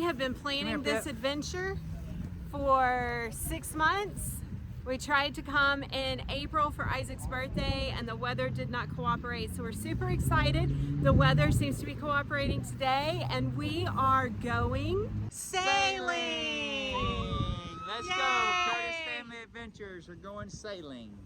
have been planning this adventure for 6 months. We tried to come in April for Isaac's birthday and the weather did not cooperate, so we're super excited. The weather seems to be cooperating today and we are going sailing! Let's Yay! go! Curtis Family Adventures are going sailing.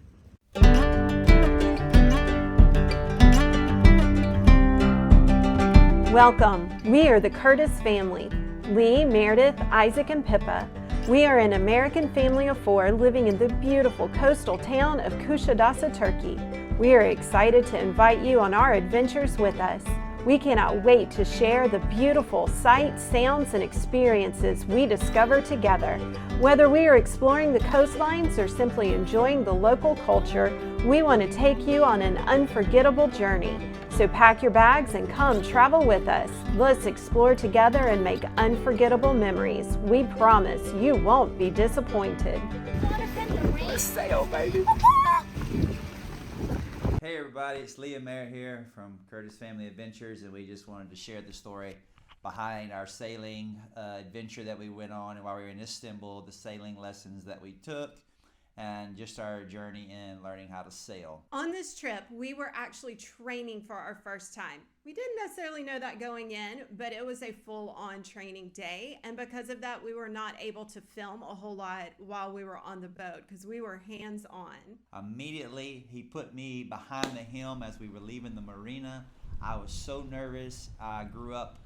Welcome. We are the Curtis family. Lee, Meredith, Isaac, and Pippa. We are an American family of 4 living in the beautiful coastal town of Kuşadası, Turkey. We are excited to invite you on our adventures with us. We cannot wait to share the beautiful sights, sounds, and experiences we discover together. Whether we are exploring the coastlines or simply enjoying the local culture, we want to take you on an unforgettable journey. So pack your bags and come travel with us. Let's explore together and make unforgettable memories. We promise you won't be disappointed. Let's sail, baby. Hey everybody, it's Lee and Mary here from Curtis Family Adventures, and we just wanted to share the story behind our sailing adventure that we went on while we were in Istanbul, the sailing lessons that we took, and just our journey in learning how to sail. On this trip, we were actually training for our first time. We didn't necessarily know that going in, but it was a full-on training day. And because of that, we were not able to film a whole lot while we were on the boat because we were hands-on. Immediately, he put me behind the helm as we were leaving the marina. I was so nervous. I grew up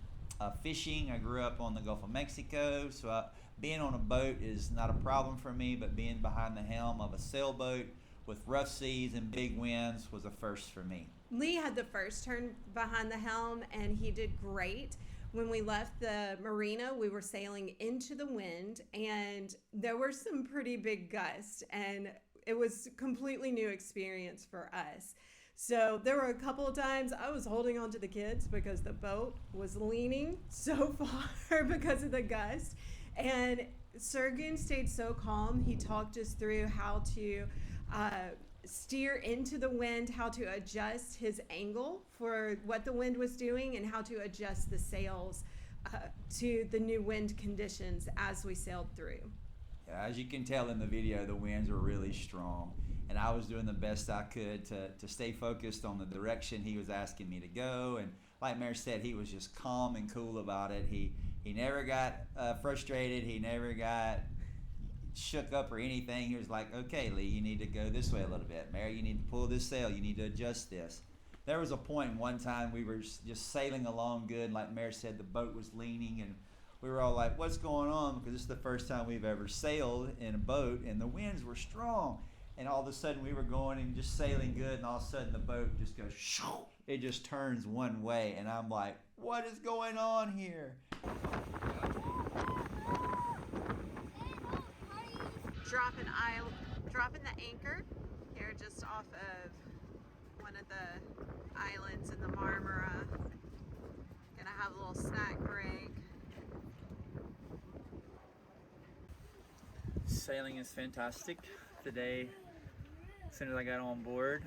fishing. I grew up on the Gulf of Mexico, so being on a boat is not a problem for me, but being behind the helm of a sailboat with rough seas and big winds was a first for me. Lee had the first turn behind the helm and he did great. When we left the marina, we were sailing into the wind and there were some pretty big gusts and it was a completely new experience for us. So there were a couple of times I was holding on to the kids because the boat was leaning so far because of the gust. And Sergun stayed so calm. He talked us through how to steer into the wind, how to adjust his angle for what the wind was doing, and how to adjust the sails to the new wind conditions as we sailed through. Yeah, as you can tell in the video, the winds were really strong. And I was doing the best I could to stay focused on the direction he was asking me to go. And like Mary said, he was just calm and cool about it. He never got frustrated. He never got shook up or anything. He was like, okay, Lee, you need to go this way a little bit. Mary, you need to pull this sail. You need to adjust this. There was a point one time we were just sailing along good. Like Mary said, the boat was leaning and we were all like, what's going on? Because this is the first time we've ever sailed in a boat and the winds were strong. And all of a sudden we were going and just sailing good, and all of a sudden the boat just goes shoo. It just turns one way, and I'm like, what is going on here? Dropping the anchor here just off of one of the islands in the Marmara. Gonna have a little snack break. Sailing is fantastic. Today, as soon as I got on board,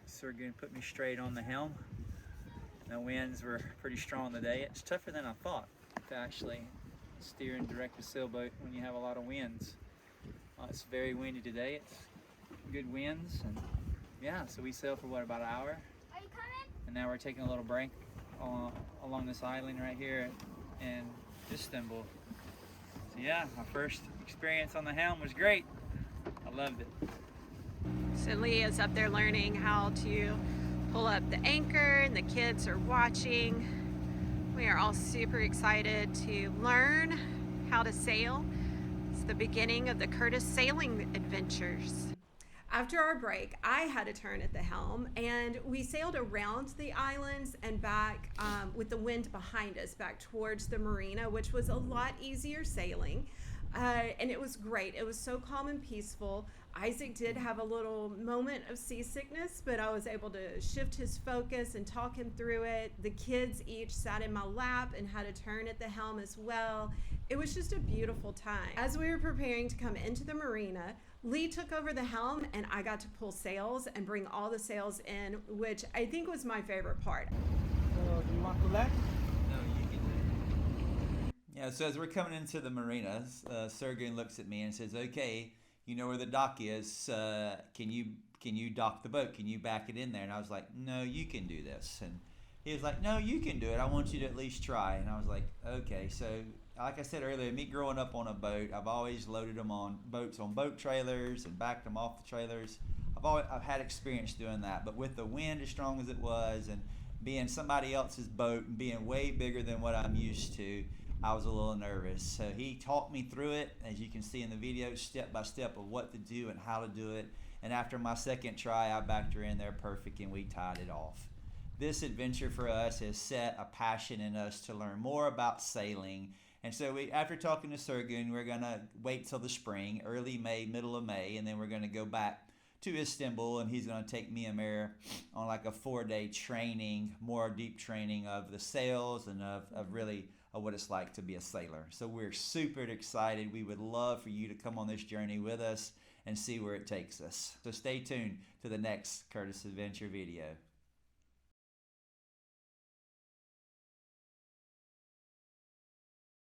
Sergun put me straight on the helm. The winds were pretty strong today. It's tougher than I thought to actually steer and direct a sailboat when you have a lot of winds. It's very windy today. It's good winds, and yeah, so we sailed for about an hour. Are you coming? And now we're taking a little break along this island right here in Istanbul. So yeah, my first experience on the helm was great. I loved it. So Lee is up there learning how to pull up the anchor and the kids are watching. We are all super excited to learn how to sail. It's the beginning of the Curtis sailing adventures. After our break, I had a turn at the helm and we sailed around the islands and back with the wind behind us back towards the marina, which was a lot easier sailing. And it was great. It was so calm and peaceful. Isaac did have a little moment of seasickness, but I was able to shift his focus and talk him through it. The kids each sat in my lap and had a turn at the helm as well. It was just a beautiful time. As we were preparing to come into the marina, Lee took over the helm and I got to pull sails and bring all the sails in, which I think was my favorite part. So, do you want to land? No, you can Yeah, so as we're coming into the marinas, Sergun looks at me and says, "Okay, you know where the dock is. Can you dock the boat? Can you back it in there?" And I was like, "No, you can do this." And he was like, "No, you can do it. I want you to at least try." And I was like, "Okay." So, like I said earlier, me growing up on a boat, I've always loaded them on boats on boat trailers and backed them off the trailers. I've had experience doing that, but with the wind as strong as it was and being somebody else's boat and being way bigger than what I'm used to, I was a little nervous. So he taught me through it, as you can see in the video, step by step of what to do and how to do it. And after my second try, I backed her in there perfect and we tied it off. This adventure for us has set a passion in us to learn more about sailing. And so after talking to Sergun, we're gonna wait till the spring, early May, middle of May, and then we're gonna go back to Istanbul, and he's gonna take me and Mare on like a 4-day training, more deep training of the sails and of really what it's like to be a sailor. So we're super excited. We would love for you to come on this journey with us and see where it takes us. So stay tuned to the next Curtis Adventure video.